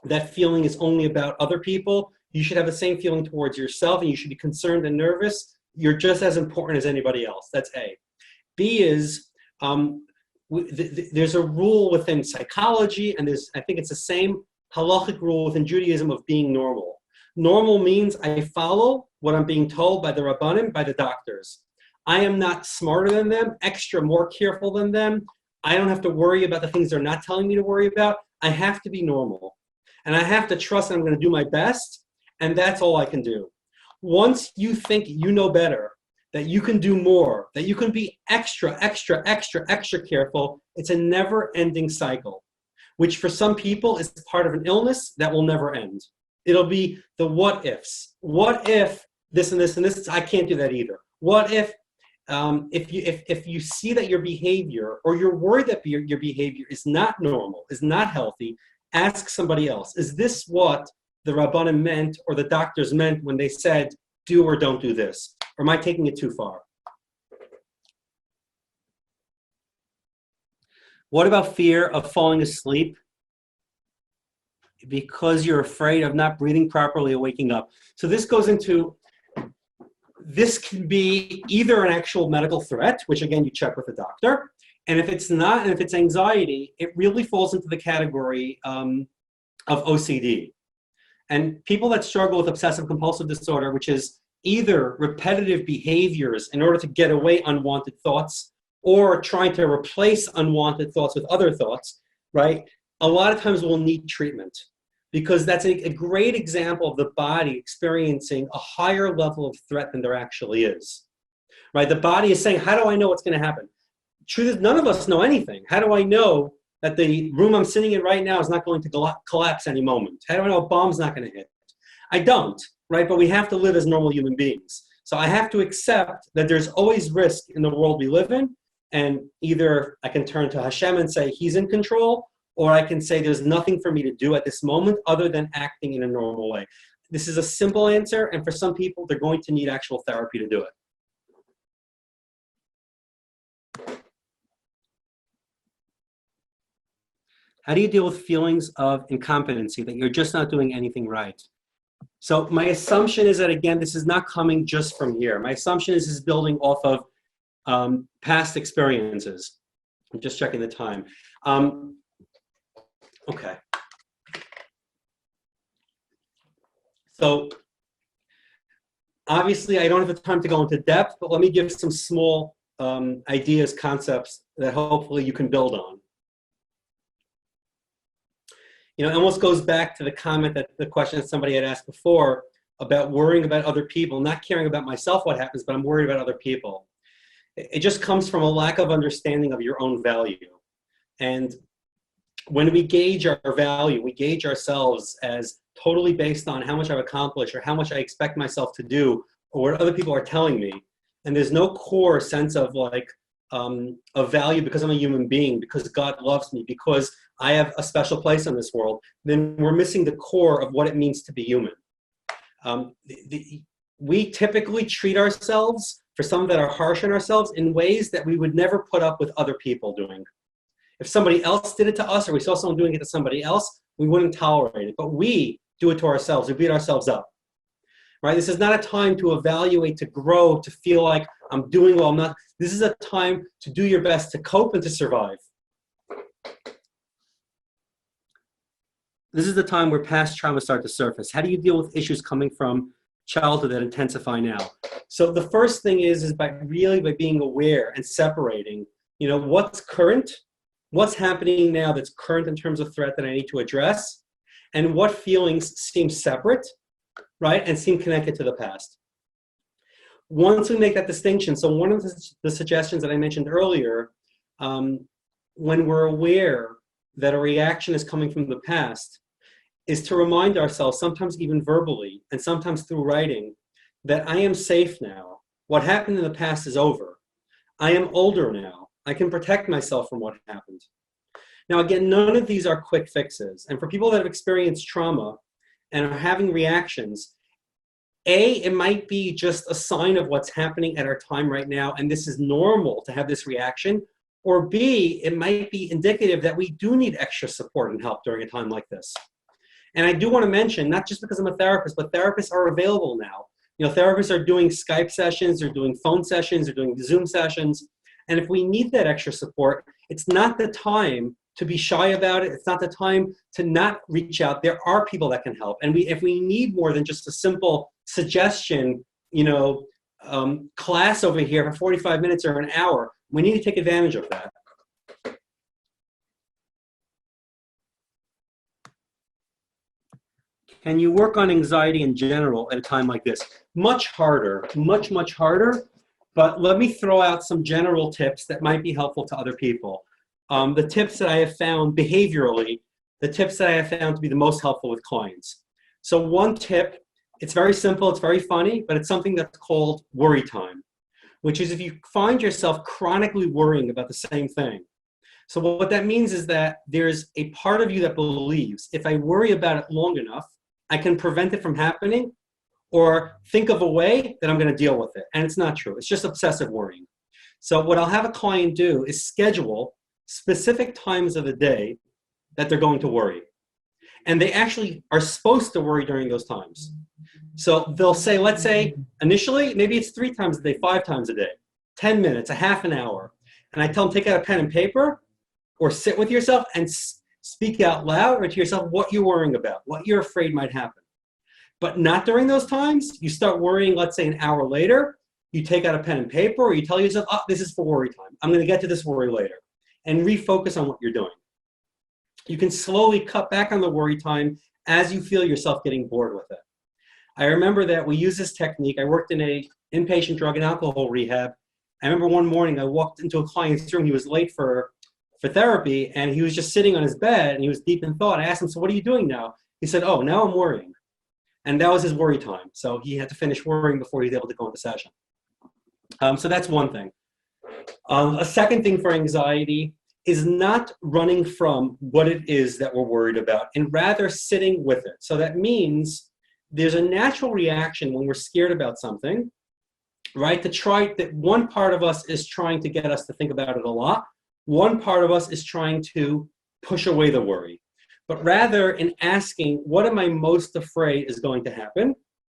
that feeling is only about other people. You should have the same feeling towards yourself, and you should be concerned and nervous. You're just as important as anybody else. That's A. B is, there's a rule within psychology, and I think it's the same halachic rule within Judaism of being normal. Normal means I follow what I'm being told by the Rabbanim, by the doctors. I am not smarter than them, more careful than them. I don't have to worry about the things they're not telling me to worry about. I have to be normal. And I have to trust that I'm going to do my best, and that's all I can do. Once you think you know better, that you can do more, that you can be extra careful, it's a never-ending cycle, which for some people is part of an illness that will never end. It'll be the what ifs. What if this and this and this? I can't do that either. What if you see that your behavior, or you're worried that your behavior is not normal, is not healthy, ask somebody else. Is this what the Rabbanim meant, or the doctors meant when they said, do or don't do this? Or am I taking it too far? What about fear of falling asleep because you're afraid of not breathing properly or waking up? So this can be either an actual medical threat, which again, you check with the doctor. And if it's not, and if it's anxiety, it really falls into the category of OCD. And people that struggle with obsessive compulsive disorder, which is either repetitive behaviors in order to get away unwanted thoughts, or trying to replace unwanted thoughts with other thoughts, right? A lot of times we'll need treatment, because that's a great example of the body experiencing a higher level of threat than there actually is, right? The body is saying, how do I know what's going to happen? Truth is, none of us know anything. How do I know that the room I'm sitting in right now is not going to collapse any moment? How do I know a bomb's not going to hit? I don't, right? But we have to live as normal human beings. So I have to accept that there's always risk in the world we live in, and either I can turn to Hashem and say he's in control, or I can say there's nothing for me to do at this moment other than acting in a normal way. This is a simple answer, and for some people, they're going to need actual therapy to do it. How do you deal with feelings of incompetency, that you're just not doing anything right? So my assumption is that, again, this is not coming just from here. My assumption is this is building off of past experiences. I'm just checking the time. Okay. So obviously, I don't have the time to go into depth, but let me give some small ideas, concepts that hopefully you can build on. It almost goes back to the comment that the question that somebody had asked before about worrying about other people, not caring about myself, what happens, but I'm worried about other people. It just comes from a lack of understanding of your own value. And when we gauge our value, we gauge ourselves as totally based on how much I've accomplished or how much I expect myself to do or what other people are telling me. And there's no core sense of of value because I'm a human being, because God loves me, because I have a special place in this world. Then we're missing the core of what it means to be human. We typically treat ourselves, for some that are harsh on ourselves, in ways that we would never put up with other people doing. If somebody else did it to us, or we saw someone doing it to somebody else, We wouldn't tolerate it, but we do it to ourselves. We beat ourselves up, right? This is not a time to evaluate, to grow, to feel like I'm doing well. I'm not. This is a time to do your best to cope and to survive. This is the time where past traumas start to surface. How do you deal with issues coming from childhood that intensify now? So the first thing is by being aware and separating, what's current, what's happening now that's current in terms of threat that I need to address, and what feelings seem separate, right, and seem connected to the past. Once we make that distinction, so one of the suggestions that I mentioned earlier, when we're aware that a reaction is coming from the past, is to remind ourselves, sometimes even verbally, and sometimes through writing, that I am safe now. What happened in the past is over. I am older now. I can protect myself from what happened. Now, again, none of these are quick fixes. And for people that have experienced trauma and are having reactions, A, it might be just a sign of what's happening at our time right now, and this is normal to have this reaction. Or B, it might be indicative that we do need extra support and help during a time like this. And I do want to mention, not just because I'm a therapist, but therapists are available now. Therapists are doing Skype sessions, they're doing phone sessions, they're doing Zoom sessions. And if we need that extra support, it's not the time to be shy about it. It's not the time to not reach out. There are people that can help. And if we need more than just a simple suggestion, class over here for 45 minutes or an hour, we need to take advantage of that. Can you work on anxiety in general at a time like this? Much harder, much, much harder. But let me throw out some general tips that might be helpful to other people. The tips that I have found behaviorally, the tips that I have found to be the most helpful with clients. So one tip, it's very simple, it's very funny, but it's something that's called worry time, which is if you find yourself chronically worrying about the same thing. So what that means is that there's a part of you that believes if I worry about it long enough, I can prevent it from happening or think of a way that I'm going to deal with it. And it's not true. It's just obsessive worrying. So what I'll have a client do is schedule specific times of the day that they're going to worry. And they actually are supposed to worry during those times. So they'll say, let's say initially, maybe it's 3 times a day, 5 times a day, 10 minutes, a half an hour. And I tell them, take out a pen and paper or sit with yourself and speak out loud or to yourself what you're worrying about, what you're afraid might happen. But not during those times. You start worrying, let's say an hour later, you take out a pen and paper or you tell yourself, oh, this is for worry time. I'm going to get to this worry later. And refocus on what you're doing. You can slowly cut back on the worry time as you feel yourself getting bored with it. I remember that we use this technique. I worked in a inpatient drug and alcohol rehab. I remember one morning I walked into a client's room. He was late for therapy, and he was just sitting on his bed, and he was deep in thought. I asked him, so what are you doing now? He said, oh, now I'm worrying. And that was his worry time. So he had to finish worrying before he was able to go into session. So that's one thing. A second thing for anxiety is not running from what it is that we're worried about, and rather sitting with it. So that means there's a natural reaction when we're scared about something, right? That one part of us is trying to get us to think about it a lot. One part of us is trying to push away the worry. But rather in asking, what am I most afraid is going to happen,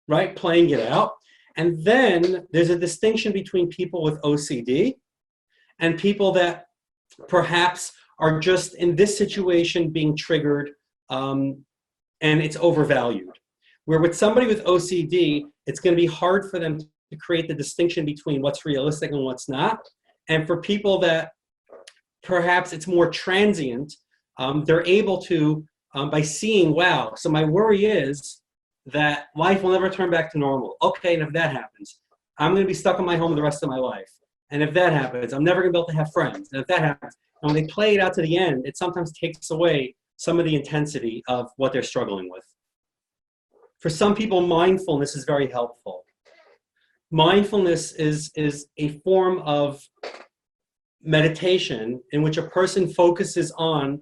right? Playing it out. And then there's a distinction between people with OCD and people that perhaps are just in this situation being triggered and it's overvalued. Where with somebody with OCD, it's going to be hard for them to create the distinction between what's realistic and what's not. And for people that perhaps it's more transient, they're able to, by seeing, wow, so my worry is that life will never turn back to normal. Okay, and if that happens, I'm going to be stuck in my home the rest of my life. And if that happens, I'm never going to be able to have friends. And if that happens, and when they play it out to the end, it sometimes takes away some of the intensity of what they're struggling with. For some people, mindfulness is very helpful. Mindfulness is a form of meditation in which a person focuses on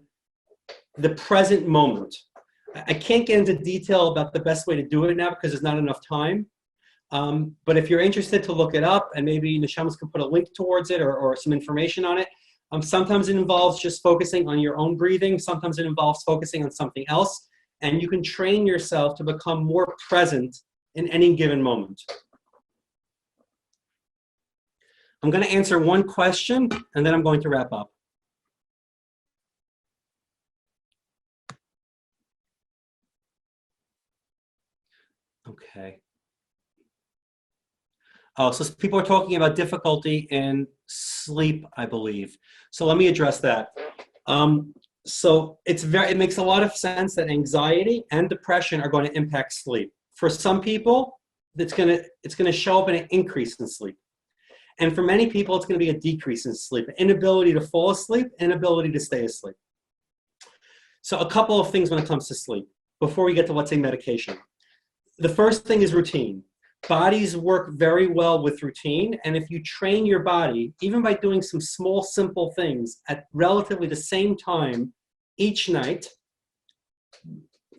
the present moment. I can't get into detail about the best way to do it now because there's not enough time. But if you're interested to look it up, and maybe Neshamos can put a link towards it or some information on it, Sometimes it involves just focusing on your own breathing. Sometimes it involves focusing on something else. And you can train yourself to become more present in any given moment. I'm going to answer one question, and then I'm going to wrap up. Okay. Oh, so people are talking about difficulty in sleep, I believe. So let me address that. So it makes a lot of sense that anxiety and depression are going to impact sleep. For some people, it's going to show up in an increase in sleep. And for many people, it's going to be a decrease in sleep, inability to fall asleep, inability to stay asleep. So a couple of things when it comes to sleep, before we get to, let's say, medication. The first thing is routine. Bodies work very well with routine, and if you train your body, even by doing some small, simple things at relatively the same time each night,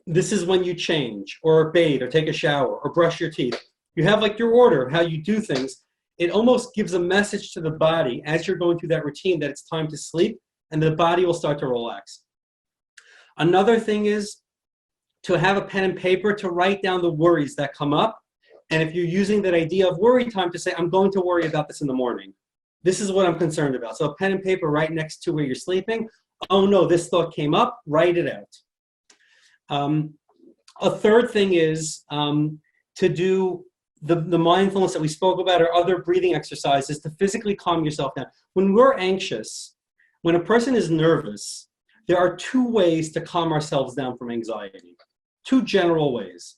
this is when you change, or bathe, or take a shower, or brush your teeth. You have like your order of how you do things. It almost gives a message to the body as you're going through that routine that it's time to sleep, and the body will start to relax. Another thing is to have a pen and paper to write down the worries that come up. And if you're using that idea of worry time to say, I'm going to worry about this in the morning. This is what I'm concerned about. So a pen and paper right next to where you're sleeping. Oh no, this thought came up, write it out. A third thing is to do the mindfulness that we spoke about, or other breathing exercises to physically calm yourself down. When we're anxious, when a person is nervous, there are two ways to calm ourselves down from anxiety. Two general ways.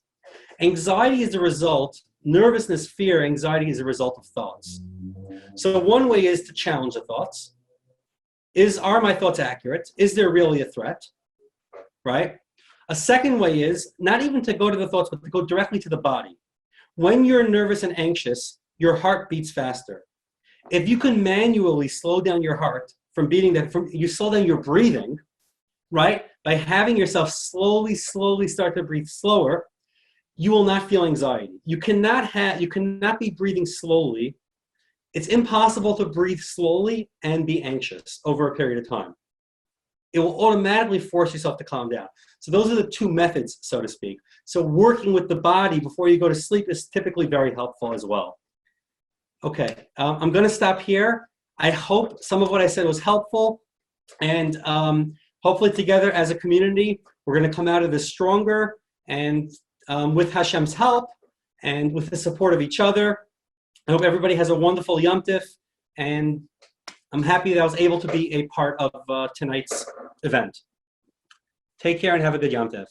Anxiety is the result, nervousness, fear, anxiety is a result of thoughts. So one way is to challenge the thoughts. Are my thoughts accurate? Is there really a threat? Right? A second way is not even to go to the thoughts, but to go directly to the body. When you're nervous and anxious, your heart beats faster. If you can manually slow down your heart from beating, you slow down your breathing, right? By having yourself slowly start to breathe slower, you will not feel anxiety. You cannot be breathing slowly. It's impossible to breathe slowly and be anxious over a period of time. It will automatically force yourself to calm down. So those are the two methods, so to speak. So working with the body before you go to sleep is typically very helpful as well. Okay, I'm going to stop here. I hope some of what I said was helpful, and hopefully together as a community, we're going to come out of this stronger, and with Hashem's help and with the support of each other. I hope everybody has a wonderful Yom Tif, and I'm happy that I was able to be a part of tonight's event. Take care and have a good Yom Tif.